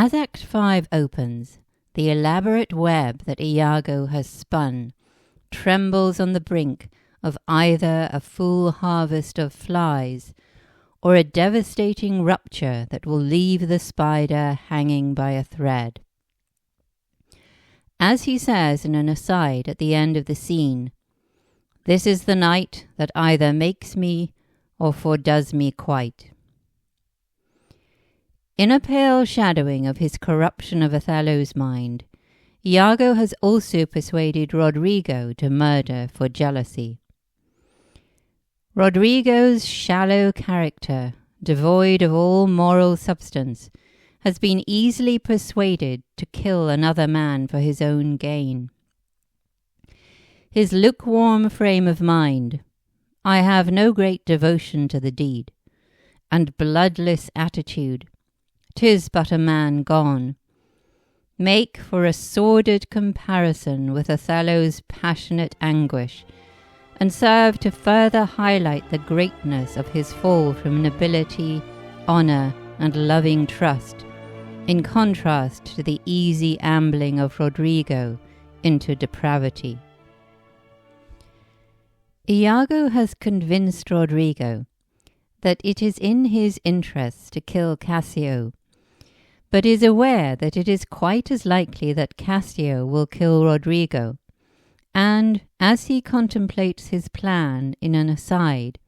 As Act 5 opens, the elaborate web that Iago has spun trembles on the brink of either a full harvest of flies or a devastating rupture that will leave the spider hanging by a thread. As he says in an aside at the end of the scene, "This is the night that either makes me or foredoes me quite." In a pale shadowing of his corruption of Othello's mind, Iago has also persuaded Roderigo to murder for jealousy. Roderigo's shallow character, devoid of all moral substance, has been easily persuaded to kill another man for his own gain. His lukewarm frame of mind, "I have no great devotion to the deed," and bloodless attitude, "'Tis but a man gone," make for a sordid comparison with Othello's passionate anguish, and serve to further highlight the greatness of his fall from nobility, honour, and loving trust, in contrast to the easy ambling of Roderigo into depravity. Iago has convinced Roderigo that it is in his interests to kill Cassio, but is aware that it is quite as likely that Cassio will kill Roderigo, and, as he contemplates his plan in an aside,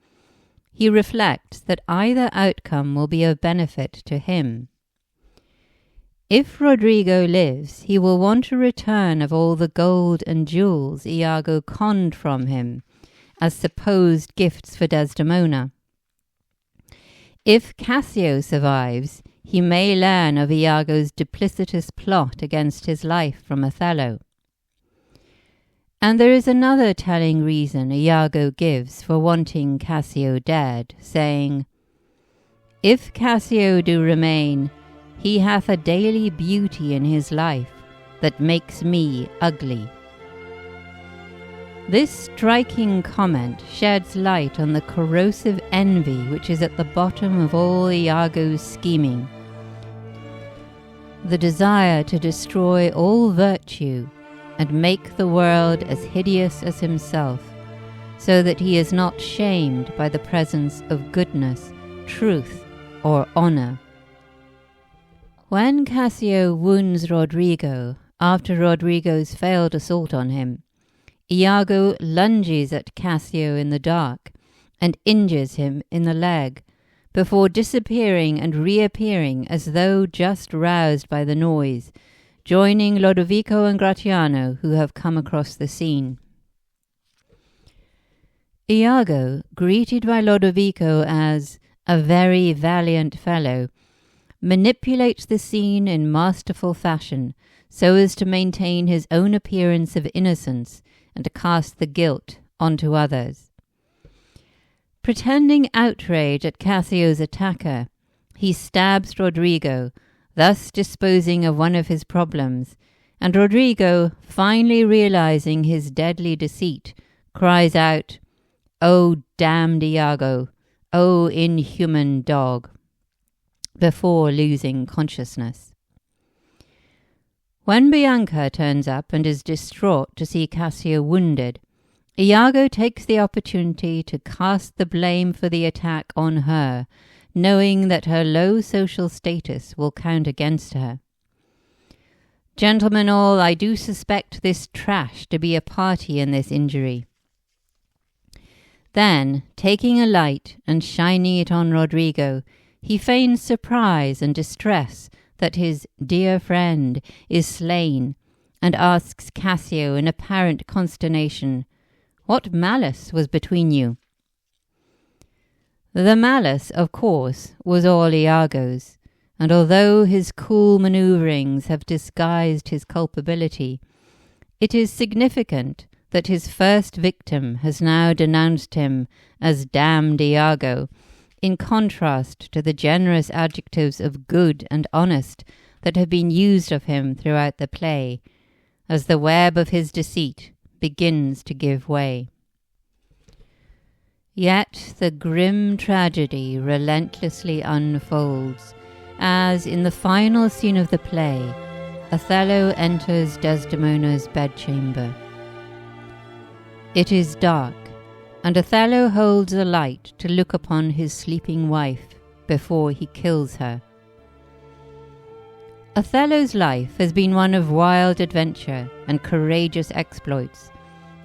he reflects that either outcome will be of benefit to him. If Roderigo lives, he will want a return of all the gold and jewels Iago conned from him as supposed gifts for Desdemona. If Cassio survives, he may learn of Iago's duplicitous plot against his life from Othello. And there is another telling reason Iago gives for wanting Cassio dead, saying, "If Cassio do remain, he hath a daily beauty in his life that makes me ugly." This striking comment sheds light on the corrosive envy which is at the bottom of all Iago's scheming. The desire to destroy all virtue and make the world as hideous as himself, so that he is not shamed by the presence of goodness, truth, or honour. When Cassio wounds Roderigo after Roderigo's failed assault on him, Iago lunges at Cassio in the dark and injures him in the leg, before disappearing and reappearing as though just roused by the noise, joining Lodovico and Gratiano, who have come across the scene. Iago, greeted by Lodovico as "a very valiant fellow," manipulates the scene in masterful fashion so as to maintain his own appearance of innocence and to cast the guilt onto others. Pretending outrage at Cassio's attacker, he stabs Roderigo, thus disposing of one of his problems, and Roderigo, finally realizing his deadly deceit, cries out, "O damned Iago, O inhuman dog," before losing consciousness. When Bianca turns up and is distraught to see Cassio wounded, Iago takes the opportunity to cast the blame for the attack on her, knowing that her low social status will count against her. "Gentlemen all, I do suspect this trash to be a party in this injury." Then, taking a light and shining it on Roderigo, he feigns surprise and distress that his dear friend is slain, and asks Cassio in apparent consternation, "What malice was between you?" The malice, of course, was all Iago's, and although his cool manoeuvrings have disguised his culpability, it is significant that his first victim has now denounced him as damned Iago, in contrast to the generous adjectives of good and honest that have been used of him throughout the play, as the web of his deceit begins to give way. Yet the grim tragedy relentlessly unfolds, as in the final scene of the play, Othello enters Desdemona's bedchamber. It is dark, and Othello holds a light to look upon his sleeping wife before he kills her. Othello's life has been one of wild adventure and courageous exploits.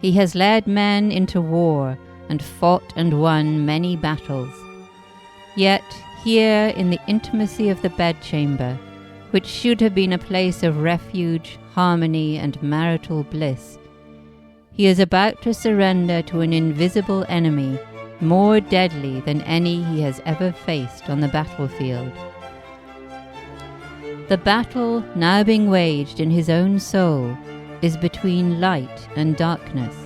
He has led men into war and fought and won many battles. Yet here in the intimacy of the bedchamber, which should have been a place of refuge, harmony, and marital bliss, he is about to surrender to an invisible enemy more deadly than any he has ever faced on the battlefield. The battle now being waged in his own soul is between light and darkness,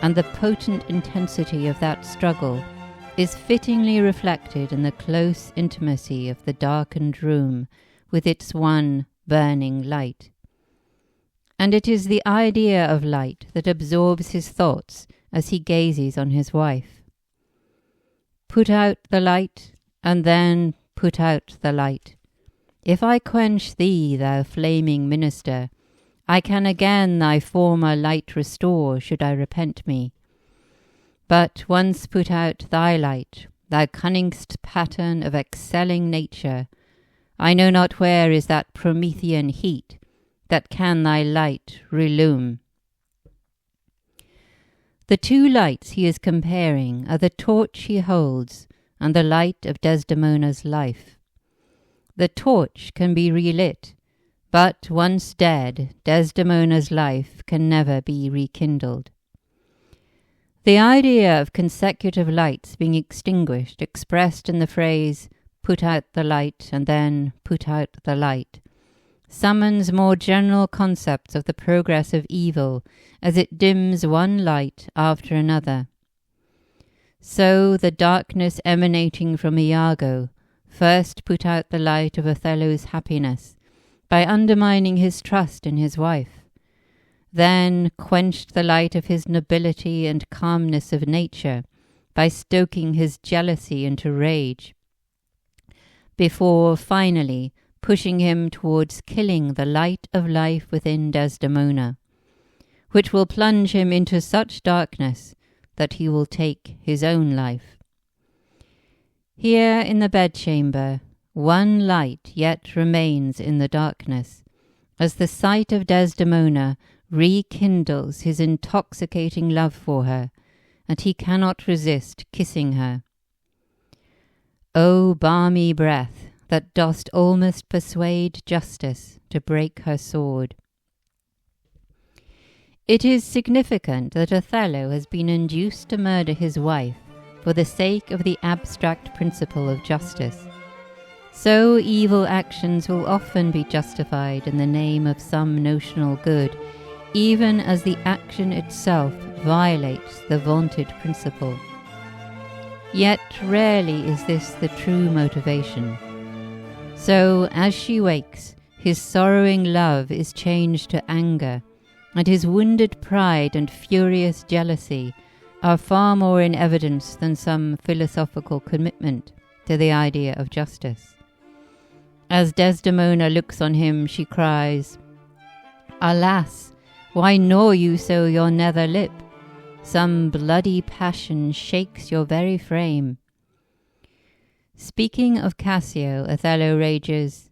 and the potent intensity of that struggle is fittingly reflected in the close intimacy of the darkened room with its one burning light. And it is the idea of light that absorbs his thoughts as he gazes on his wife. Put out the light, and then put out the light. If I quench thee, thou flaming minister, I can again thy former light restore, should I repent me. But once put out thy light, thou cunningst pattern of excelling nature, I know not where is that Promethean heat that can thy light relume. The two lights he is comparing are the torch he holds and the light of Desdemona's life. The torch can be relit, but once dead, Desdemona's life can never be rekindled. The idea of consecutive lights being extinguished, expressed in the phrase, put out the light and then put out the light, summons more general concepts of the progress of evil as it dims one light after another. So the darkness emanating from Iago first put out the light of Othello's happiness by undermining his trust in his wife, then quenched the light of his nobility and calmness of nature by stoking his jealousy into rage, before finally pushing him towards killing the light of life within Desdemona, which will plunge him into such darkness that he will take his own life. Here in the bedchamber, one light yet remains in the darkness, as the sight of Desdemona rekindles his intoxicating love for her, and he cannot resist kissing her. O balmy breath, that dost almost persuade justice to break her sword. It is significant that Othello has been induced to murder his wife for the sake of the abstract principle of justice. So evil actions will often be justified in the name of some notional good, even as the action itself violates the vaunted principle. Yet rarely is this the true motivation. So, as she wakes, his sorrowing love is changed to anger, and his wounded pride and furious jealousy are far more in evidence than some philosophical commitment to the idea of justice. As Desdemona looks on him, she cries, "Alas, why gnaw you so your nether lip? Some bloody passion shakes your very frame." Speaking of Cassio, Othello rages,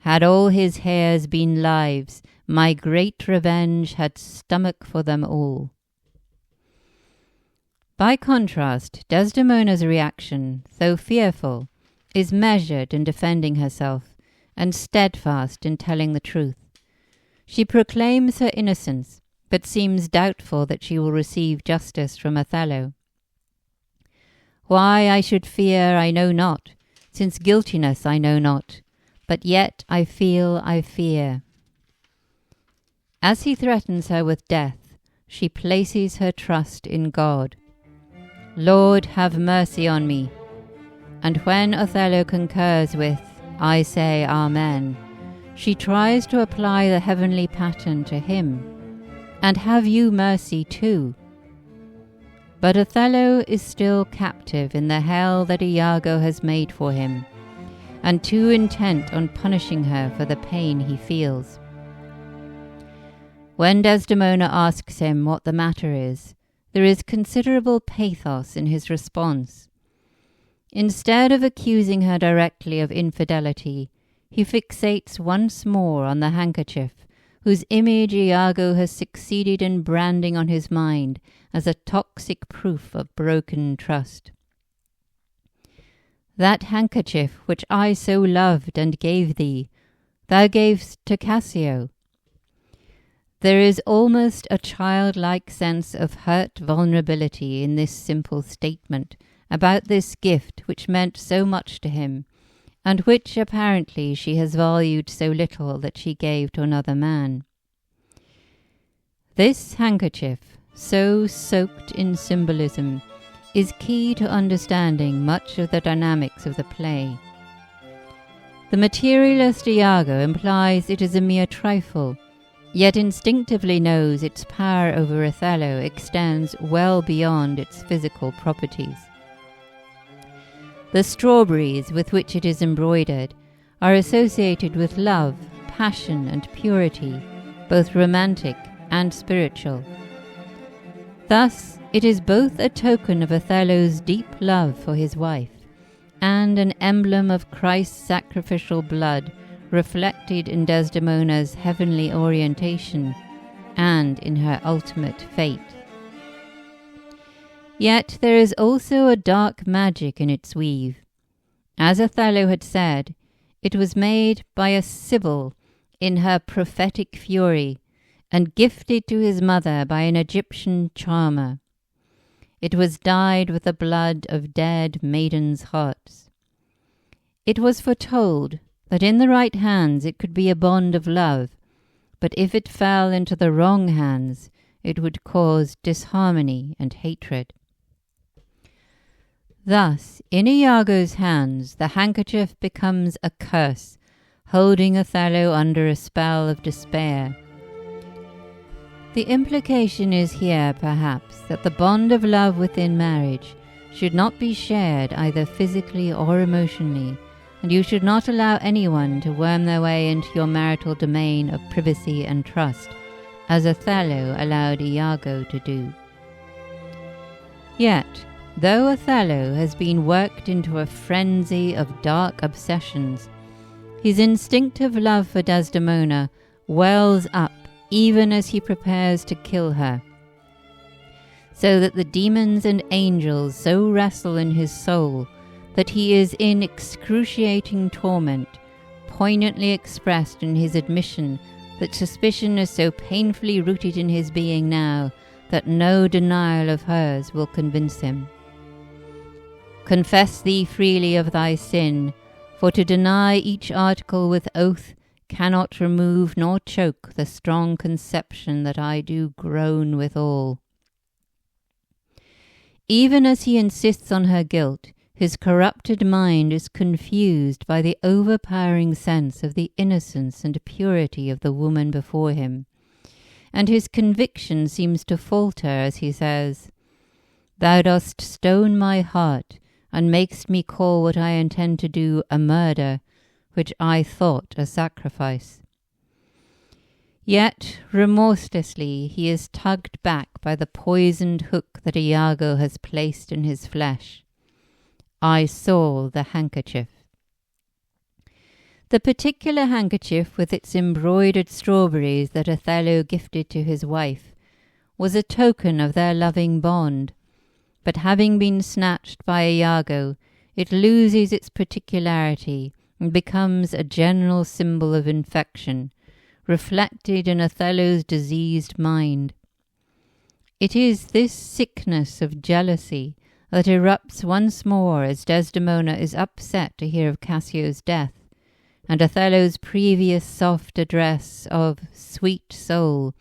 "Had all his hairs been lives, my great revenge had stomach for them all." By contrast, Desdemona's reaction, though fearful, is measured in defending herself and steadfast in telling the truth. She proclaims her innocence, but seems doubtful that she will receive justice from Othello. "Why I should fear I know not, since guiltiness I know not, but yet I feel I fear." As he threatens her with death, she places her trust in God. "Lord, have mercy on me." And when Othello concurs with, "I say Amen," she tries to apply the heavenly pattern to him, "And have you mercy too." But Othello is still captive in the hell that Iago has made for him, and too intent on punishing her for the pain he feels. When Desdemona asks him what the matter is, there is considerable pathos in his response. Instead of accusing her directly of infidelity, he fixates once more on the handkerchief, whose image Iago has succeeded in branding on his mind as a toxic proof of broken trust. That handkerchief which I so loved and gave thee, thou gavest to Cassio. There is almost a childlike sense of hurt vulnerability in this simple statement about this gift which meant so much to him, and which apparently she has valued so little that she gave to another man. This handkerchief, so soaked in symbolism, is key to understanding much of the dynamics of the play. The materialist Iago implies it is a mere trifle, yet instinctively knows its power over Othello extends well beyond its physical properties. The strawberries with which it is embroidered are associated with love, passion, and purity, both romantic and spiritual. Thus, it is both a token of Othello's deep love for his wife and an emblem of Christ's sacrificial blood reflected in Desdemona's heavenly orientation and in her ultimate fate. Yet there is also a dark magic in its weave. As Othello had said, it was made by a Sibyl in her prophetic fury and gifted to his mother by an Egyptian charmer. It was dyed with the blood of dead maidens' hearts. It was foretold that in the right hands it could be a bond of love, but if it fell into the wrong hands, it would cause disharmony and hatred. Thus, in Iago's hands, the handkerchief becomes a curse, holding Othello under a spell of despair. The implication is here, perhaps, that the bond of love within marriage should not be shared either physically or emotionally, and you should not allow anyone to worm their way into your marital domain of privacy and trust, as Othello allowed Iago to do. Yet, though Othello has been worked into a frenzy of dark obsessions, his instinctive love for Desdemona wells up even as he prepares to kill her, so that the demons and angels so wrestle in his soul that he is in excruciating torment, poignantly expressed in his admission that suspicion is so painfully rooted in his being now that no denial of hers will convince him. Confess thee freely of thy sin, for to deny each article with oath cannot remove nor choke the strong conception that I do groan withal. Even as he insists on her guilt, his corrupted mind is confused by the overpowering sense of the innocence and purity of the woman before him, and his conviction seems to falter as he says, "Thou dost stone my heart, and makest me call what I intend to do a murder, which I thought a sacrifice." Yet, remorselessly, he is tugged back by the poisoned hook that Iago has placed in his flesh. I saw the handkerchief. The particular handkerchief with its embroidered strawberries that Othello gifted to his wife was a token of their loving bond, but having been snatched by Iago, it loses its particularity and becomes a general symbol of infection, reflected in Othello's diseased mind. It is this sickness of jealousy that erupts once more as Desdemona is upset to hear of Cassio's death, and Othello's previous soft address of "sweet soul"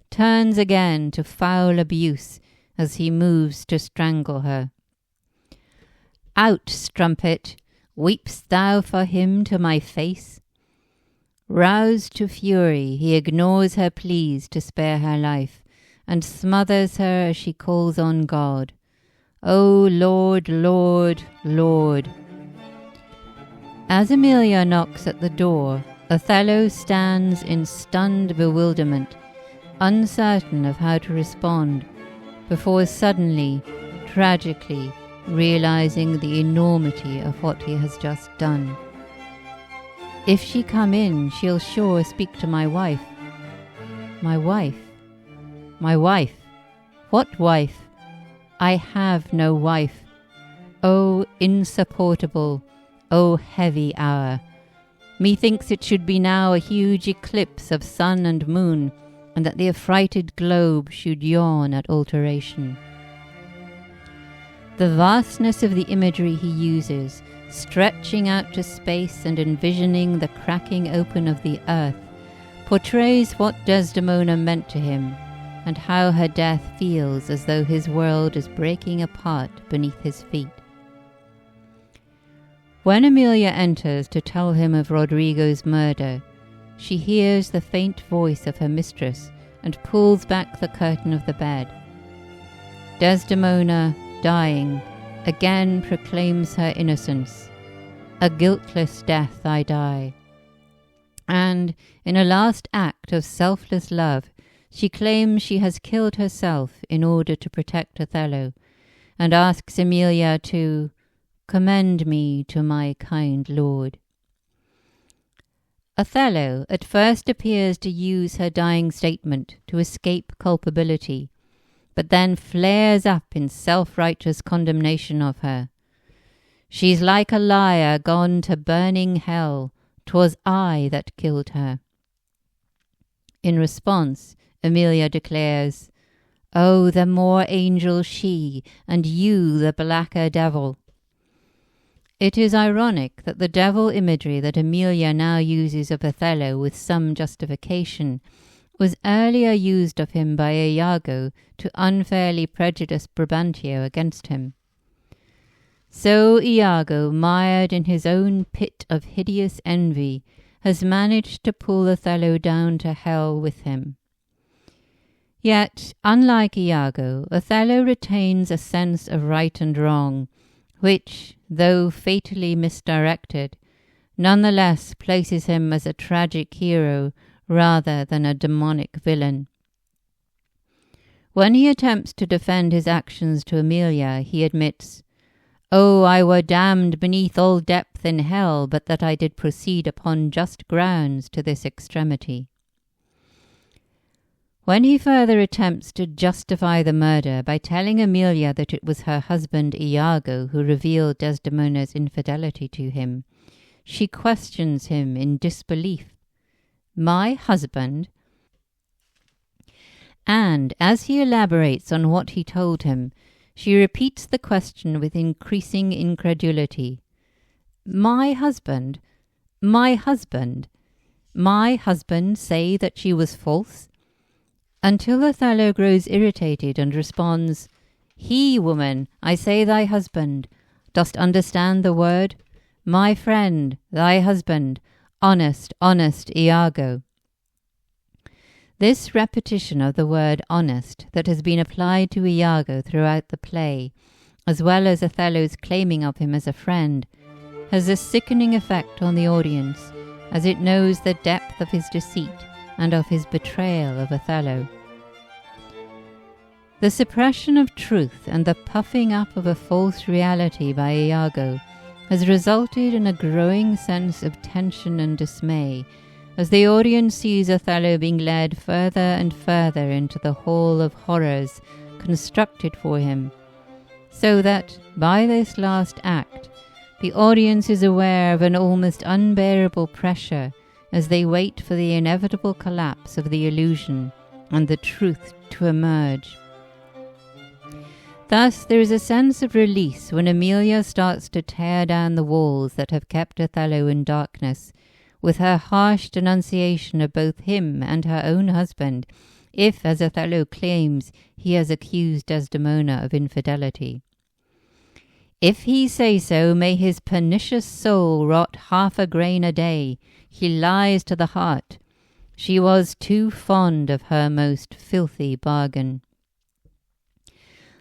turns again to foul abuse as he moves to strangle her. "Out, strumpet! Weep'st thou for him to my face?" Roused to fury, he ignores her pleas to spare her life, and smothers her as she calls on God. "O Lord, Lord, Lord!" As Emilia knocks at the door, Othello stands in stunned bewilderment, uncertain of how to respond, before suddenly, tragically, realizing the enormity of what he has just done. If she come in, she'll sure speak to my wife. My wife? My wife? What wife? I have no wife. O insupportable, O heavy hour! Methinks it should be now a huge eclipse of sun and moon, and that the affrighted globe should yawn at alteration. The vastness of the imagery he uses, stretching out to space and envisioning the cracking open of the earth, portrays what Desdemona meant to him, and how her death feels as though his world is breaking apart beneath his feet. When Emilia enters to tell him of Roderigo's murder, she hears the faint voice of her mistress and pulls back the curtain of the bed. Desdemona, dying, again proclaims her innocence. A guiltless death I die. And, in a last act of selfless love, she claims she has killed herself in order to protect Othello, and asks Emilia to commend me to my kind lord. Othello at first appears to use her dying statement to escape culpability, but then flares up in self-righteous condemnation of her. She's like a liar gone to burning hell. 'Twas I that killed her. In response, Emilia declares, "Oh, the more angel she, and you the blacker devil." It is ironic that the devil imagery that Emilia now uses of Othello with some justification was earlier used of him by Iago to unfairly prejudice Brabantio against him. So Iago, mired in his own pit of hideous envy, has managed to pull Othello down to hell with him. Yet, unlike Iago, Othello retains a sense of right and wrong, which, though fatally misdirected, nonetheless places him as a tragic hero rather than a demonic villain. When he attempts to defend his actions to Emilia, he admits, "Oh, I were damned beneath all depth in hell, but that I did proceed upon just grounds to this extremity." When he further attempts to justify the murder by telling Emilia that it was her husband Iago who revealed Desdemona's infidelity to him, she questions him in disbelief. "My husband?" And, as he elaborates on what he told him, she repeats the question with increasing incredulity. "My husband? My husband? My husband say that she was false?" Until Othello grows irritated and responds, "He, woman, I say thy husband. Dost understand the word? My friend, thy husband, honest, honest Iago." This repetition of the word honest that has been applied to Iago throughout the play, as well as Othello's claiming of him as a friend, has a sickening effect on the audience, as it knows the depth of his deceit and of his betrayal of Othello. The suppression of truth and the puffing up of a false reality by Iago has resulted in a growing sense of tension and dismay, as the audience sees Othello being led further and further into the hall of horrors constructed for him, so that, by this last act, the audience is aware of an almost unbearable pressure as they wait for the inevitable collapse of the illusion and the truth to emerge. Thus, there is a sense of release when Emilia starts to tear down the walls that have kept Othello in darkness, with her harsh denunciation of both him and her own husband, if, as Othello claims, he has accused Desdemona of infidelity. "If he say so, may his pernicious soul rot half a grain a day. He lies to the heart. She was too fond of her most filthy bargain."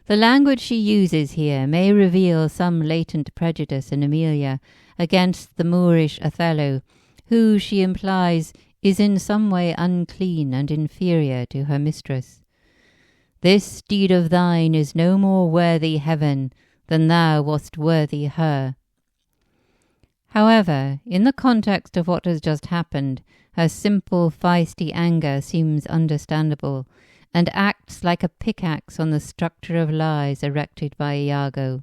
The language she uses here may reveal some latent prejudice in Emilia, against the Moorish Othello, who, she implies, is in some way unclean and inferior to her mistress. This deed of thine is no more worthy heaven than thou wast worthy her. However, in the context of what has just happened, her simple, feisty anger seems understandable, and acts like a pickaxe on the structure of lies erected by Iago.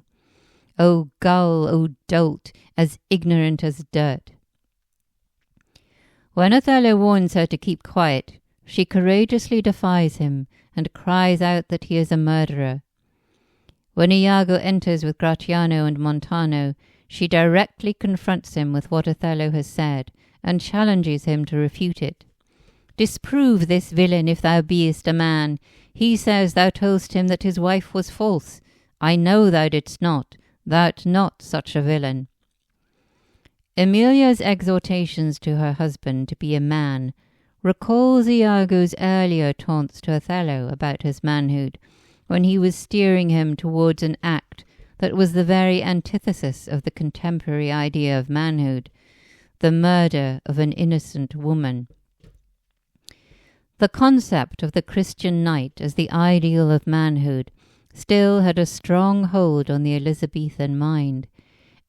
O gull, O dolt, as ignorant as dirt. When Othello warns her to keep quiet, she courageously defies him and cries out that he is a murderer. When Iago enters with Gratiano and Montano, she directly confronts him with what Othello has said and challenges him to refute it. Disprove this villain if thou beest a man. He says thou toldst him that his wife was false. I know thou didst not. Thou'rt not such a villain. Emilia's exhortations to her husband to be a man recalls Iago's earlier taunts to Othello about his manhood, when he was steering him towards an act that was the very antithesis of the contemporary idea of manhood, the murder of an innocent woman. The concept of the Christian knight as the ideal of manhood still had a strong hold on the Elizabethan mind,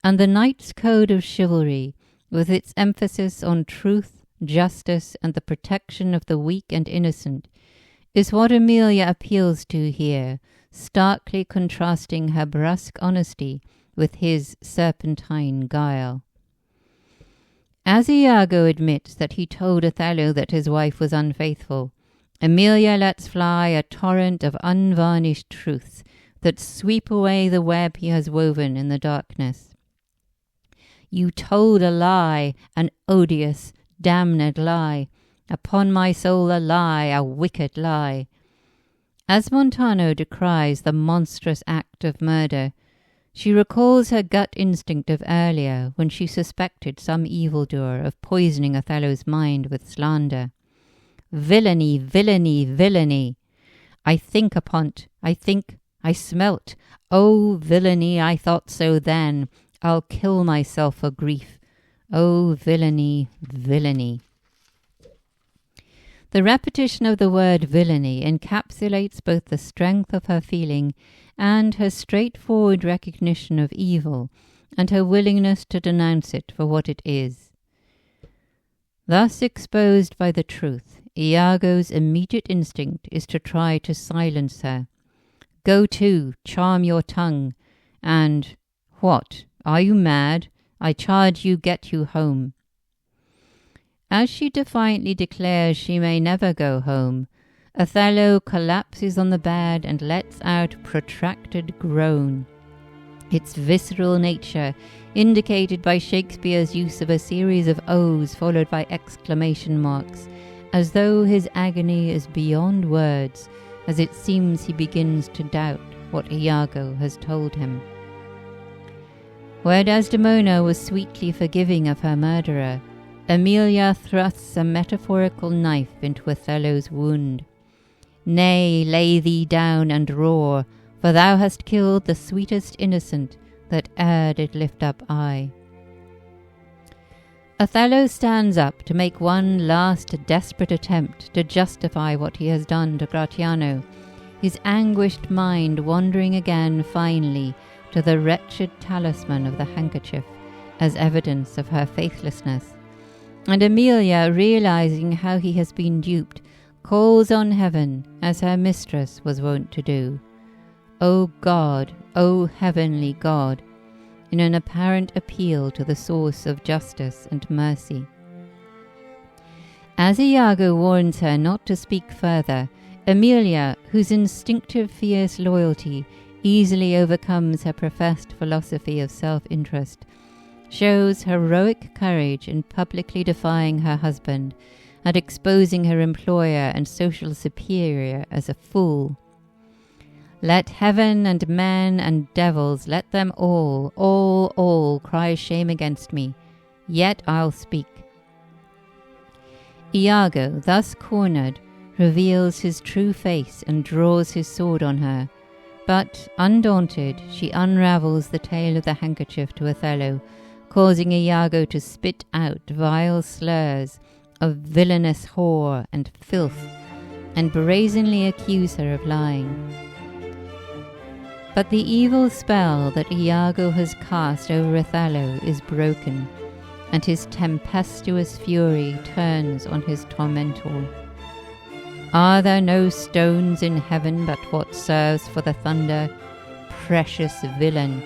and the knight's code of chivalry, with its emphasis on truth, justice, and the protection of the weak and innocent, is what Emilia appeals to here, starkly contrasting her brusque honesty with his serpentine guile. As Iago admits that he told Othello that his wife was unfaithful, Emilia lets fly a torrent of unvarnished truths that sweep away the web he has woven in the darkness. You told a lie, an odious, damned lie. Upon my soul a lie, a wicked lie. As Montano decries the monstrous act of murder, she recalls her gut instinct of earlier when she suspected some evildoer of poisoning Othello's mind with slander. Villainy, villainy, villainy. I think upon't, I think, I smelt. Oh, villainy, I thought so then. I'll kill myself for grief. Oh, villainy, villainy. The repetition of the word villainy encapsulates both the strength of her feeling and her straightforward recognition of evil, and her willingness to denounce it for what it is. Thus exposed by the truth, Iago's immediate instinct is to try to silence her. Go to, charm your tongue, and, what, are you mad? I charge you get you home. As she defiantly declares she may never go home, Othello collapses on the bed and lets out a protracted groan. Its visceral nature, indicated by Shakespeare's use of a series of O's followed by exclamation marks, as though his agony is beyond words, as it seems he begins to doubt what Iago has told him. Where Desdemona was sweetly forgiving of her murderer, Emilia thrusts a metaphorical knife into Othello's wound. Nay, lay thee down and roar, for thou hast killed the sweetest innocent that e'er did lift up eye. Othello stands up to make one last desperate attempt to justify what he has done to Gratiano, his anguished mind wandering again finally to the wretched talisman of the handkerchief as evidence of her faithlessness. And Emilia, realizing how he has been duped, calls on heaven as her mistress was wont to do. O God, O heavenly God, in an apparent appeal to the source of justice and mercy. As Iago warns her not to speak further, Emilia, whose instinctive fierce loyalty easily overcomes her professed philosophy of self-interest, shows heroic courage in publicly defying her husband and exposing her employer and social superior as a fool. Let heaven and men and devils, let them all cry shame against me, yet I'll speak. Iago, thus cornered, reveals his true face and draws his sword on her, but, undaunted, she unravels the tail of the handkerchief to Othello, causing Iago to spit out vile slurs of villainous whore and filth, and brazenly accuse her of lying. But the evil spell that Iago has cast over Othello is broken, and his tempestuous fury turns on his tormentor. Are there no stones in heaven but what serves for the thunder? Precious villain!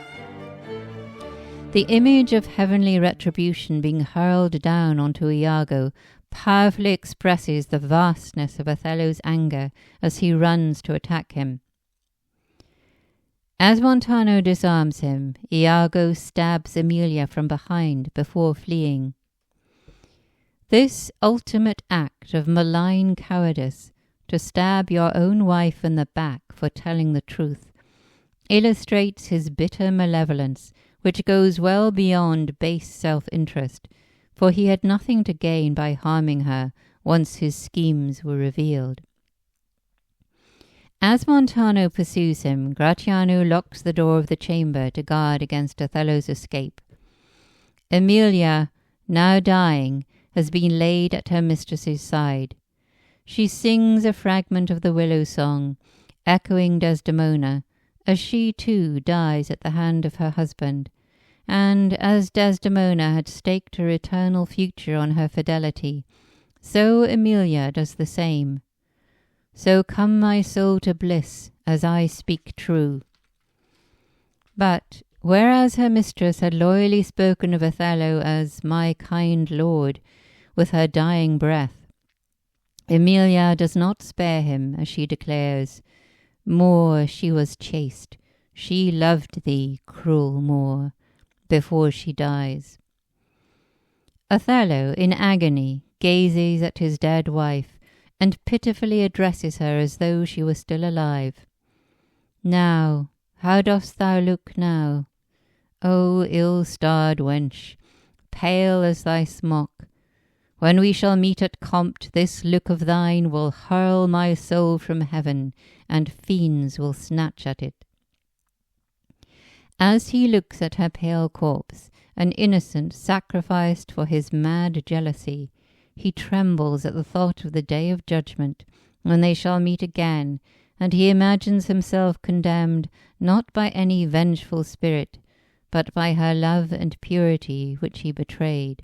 The image of heavenly retribution being hurled down onto Iago powerfully expresses the vastness of Othello's anger as he runs to attack him. As Montano disarms him, Iago stabs Emilia from behind before fleeing. This ultimate act of malign cowardice, to stab your own wife in the back for telling the truth, illustrates his bitter malevolence, which goes well beyond base self-interest, for he had nothing to gain by harming her once his schemes were revealed. As Montano pursues him, Gratiano locks the door of the chamber to guard against Othello's escape. Emilia, now dying, has been laid at her mistress's side. She sings a fragment of the Willow Song, echoing Desdemona, as she too dies at the hand of her husband, and as Desdemona had staked her eternal future on her fidelity, so Emilia does the same. So come my soul to bliss, as I speak true. But whereas her mistress had loyally spoken of Othello as my kind lord with her dying breath, Emilia does not spare him, as she declares. More she was chaste, she loved thee, cruel Moor, before she dies. Othello, in agony, gazes at his dead wife, and pitifully addresses her as though she were still alive. Now, how dost thou look now? O ill-starred wench, pale as thy smock! When we shall meet at Compt, this look of thine will hurl my soul from heaven, and fiends will snatch at it. As he looks at her pale corpse, an innocent sacrificed for his mad jealousy, he trembles at the thought of the day of judgment, when they shall meet again, and he imagines himself condemned not by any vengeful spirit, but by her love and purity which he betrayed.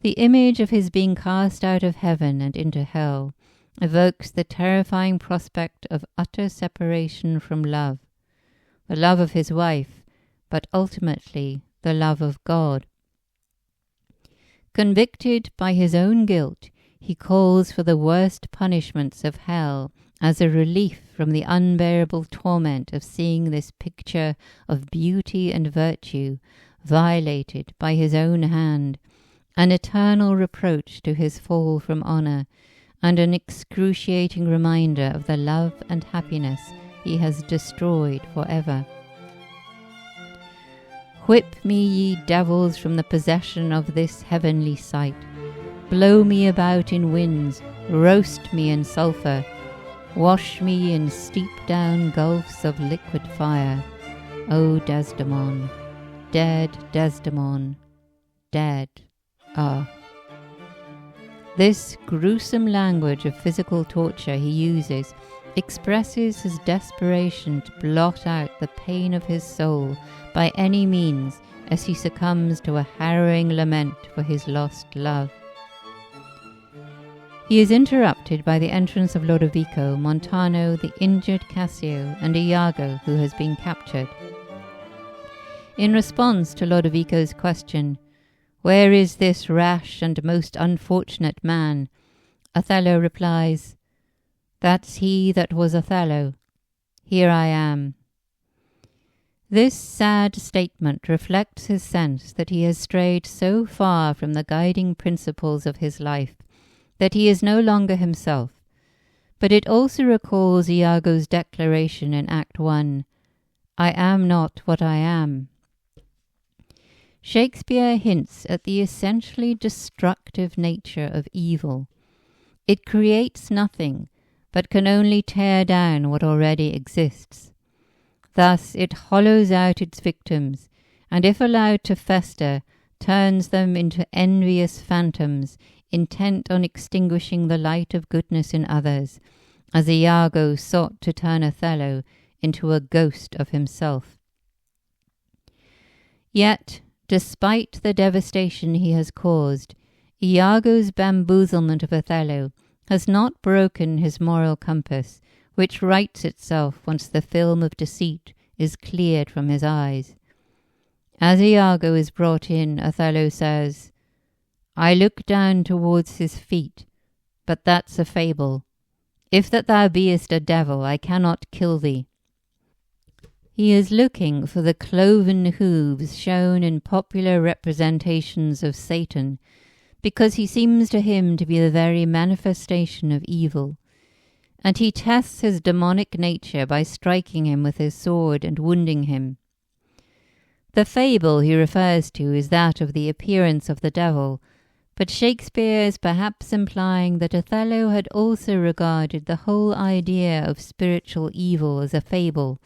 The image of his being cast out of heaven and into hell evokes the terrifying prospect of utter separation from love, the love of his wife, but ultimately the love of God. Convicted by his own guilt, he calls for the worst punishments of hell as a relief from the unbearable torment of seeing this picture of beauty and virtue violated by his own hand, an eternal reproach to his fall from honor, and an excruciating reminder of the love and happiness he has destroyed forever. Whip me, ye devils, from the possession of this heavenly sight. Blow me about in winds, roast me in sulphur, wash me in steep-down gulfs of liquid fire. O Desdemon, dead Desdemon, dead. Ah. This gruesome language of physical torture he uses expresses his desperation to blot out the pain of his soul by any means as he succumbs to a harrowing lament for his lost love. He is interrupted by the entrance of Lodovico, Montano, the injured Cassio, and Iago, who has been captured. In response to Lodovico's question, "Where is this rash and most unfortunate man?" Othello replies, "That's he that was Othello. Here I am." This sad statement reflects his sense that he has strayed so far from the guiding principles of his life that he is no longer himself, but it also recalls Iago's declaration in Act 1, "I am not what I am." Shakespeare hints at the essentially destructive nature of evil. It creates nothing, but can only tear down what already exists. Thus it hollows out its victims and if allowed to fester, turns them into envious phantoms, intent on extinguishing the light of goodness in others, as Iago sought to turn Othello into a ghost of himself. Yet, despite the devastation he has caused, Iago's bamboozlement of Othello has not broken his moral compass, which rights itself once the film of deceit is cleared from his eyes. As Iago is brought in, Othello says, "I look down towards his feet, but that's a fable. If that thou beest a devil, I cannot kill thee." He is looking for the cloven hooves shown in popular representations of Satan, because he seems to him to be the very manifestation of evil, and he tests his demonic nature by striking him with his sword and wounding him. The fable he refers to is that of the appearance of the devil, but Shakespeare is perhaps implying that Othello had also regarded the whole idea of spiritual evil as a fable,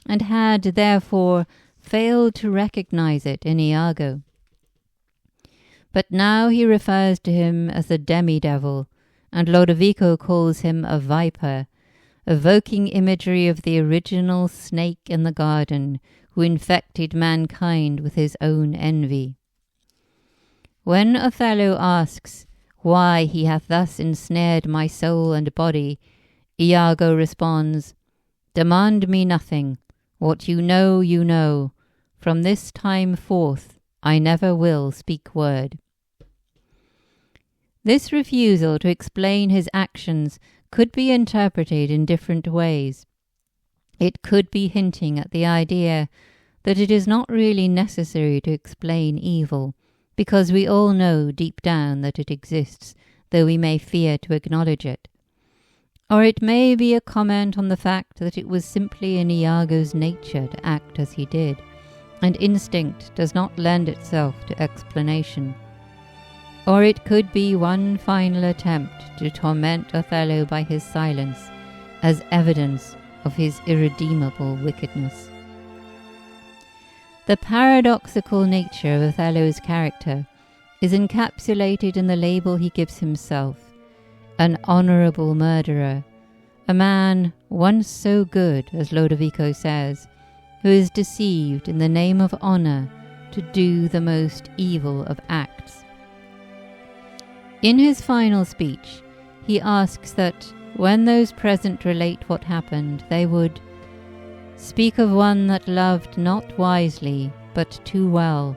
and had, therefore, failed to recognize it in Iago. But now he refers to him as the demi-devil, and Lodovico calls him a viper, evoking imagery of the original snake in the garden, who infected mankind with his own envy. When Othello asks why he hath thus ensnared my soul and body, Iago responds, "Demand me nothing. What you know, you know. From this time forth, I never will speak word." This refusal to explain his actions could be interpreted in different ways. It could be hinting at the idea that it is not really necessary to explain evil, because we all know deep down that it exists, though we may fear to acknowledge it. Or it may be a comment on the fact that it was simply in Iago's nature to act as he did, and instinct does not lend itself to explanation. Or it could be one final attempt to torment Othello by his silence, as evidence of his irredeemable wickedness. The paradoxical nature of Othello's character is encapsulated in the label he gives himself, an honourable murderer, a man once so good, as Lodovico says, who is deceived in the name of honour to do the most evil of acts. In his final speech, he asks that when those present relate what happened, they would speak of one that loved not wisely, but too well,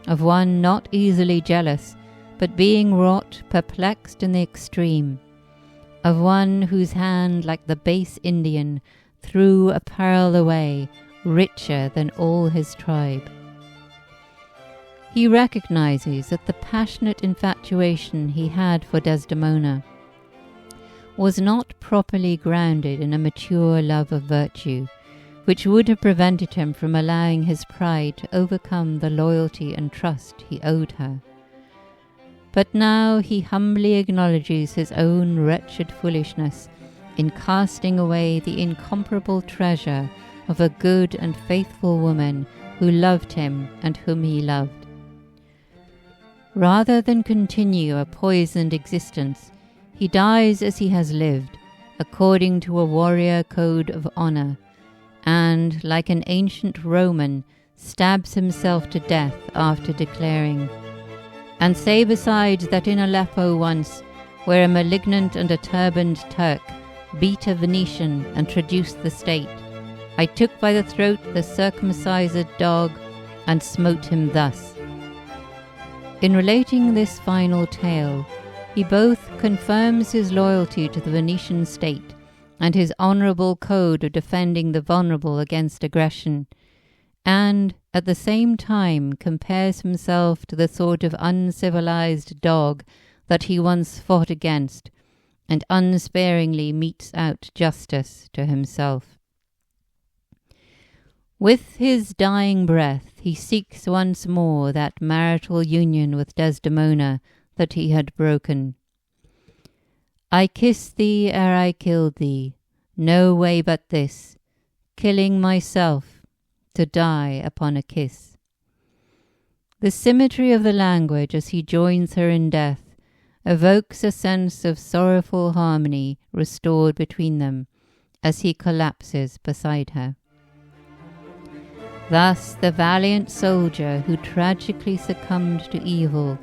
of one not easily jealous, but being wrought, perplexed in the extreme, of one whose hand, like the base Indian, threw a pearl away, richer than all his tribe. He recognizes that the passionate infatuation he had for Desdemona was not properly grounded in a mature love of virtue, which would have prevented him from allowing his pride to overcome the loyalty and trust he owed her. But now he humbly acknowledges his own wretched foolishness in casting away the incomparable treasure of a good and faithful woman who loved him and whom he loved. Rather than continue a poisoned existence, he dies as he has lived, according to a warrior code of honour, and, like an ancient Roman, stabs himself to death after declaring, "And say besides that in Aleppo once, where a malignant and a turbaned Turk beat a Venetian and traduced the state, I took by the throat the circumcised dog and smote him thus." In relating this final tale, he both confirms his loyalty to the Venetian state and his honourable code of defending the vulnerable against aggression, and at the same time compares himself to the sort of uncivilized dog that he once fought against, and unsparingly metes out justice to himself. With his dying breath, he seeks once more that marital union with Desdemona that he had broken. "I kissed thee ere I killed thee, no way but this, killing myself to die upon a kiss." The symmetry of the language as he joins her in death evokes a sense of sorrowful harmony restored between them as he collapses beside her. Thus the valiant soldier who tragically succumbed to evil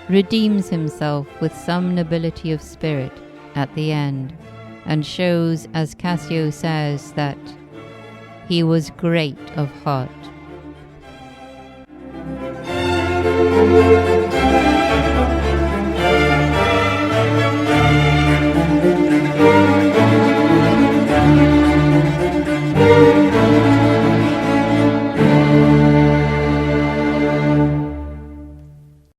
redeems himself with some nobility of spirit at the end, and shows, as Cassio says, that he was great of heart.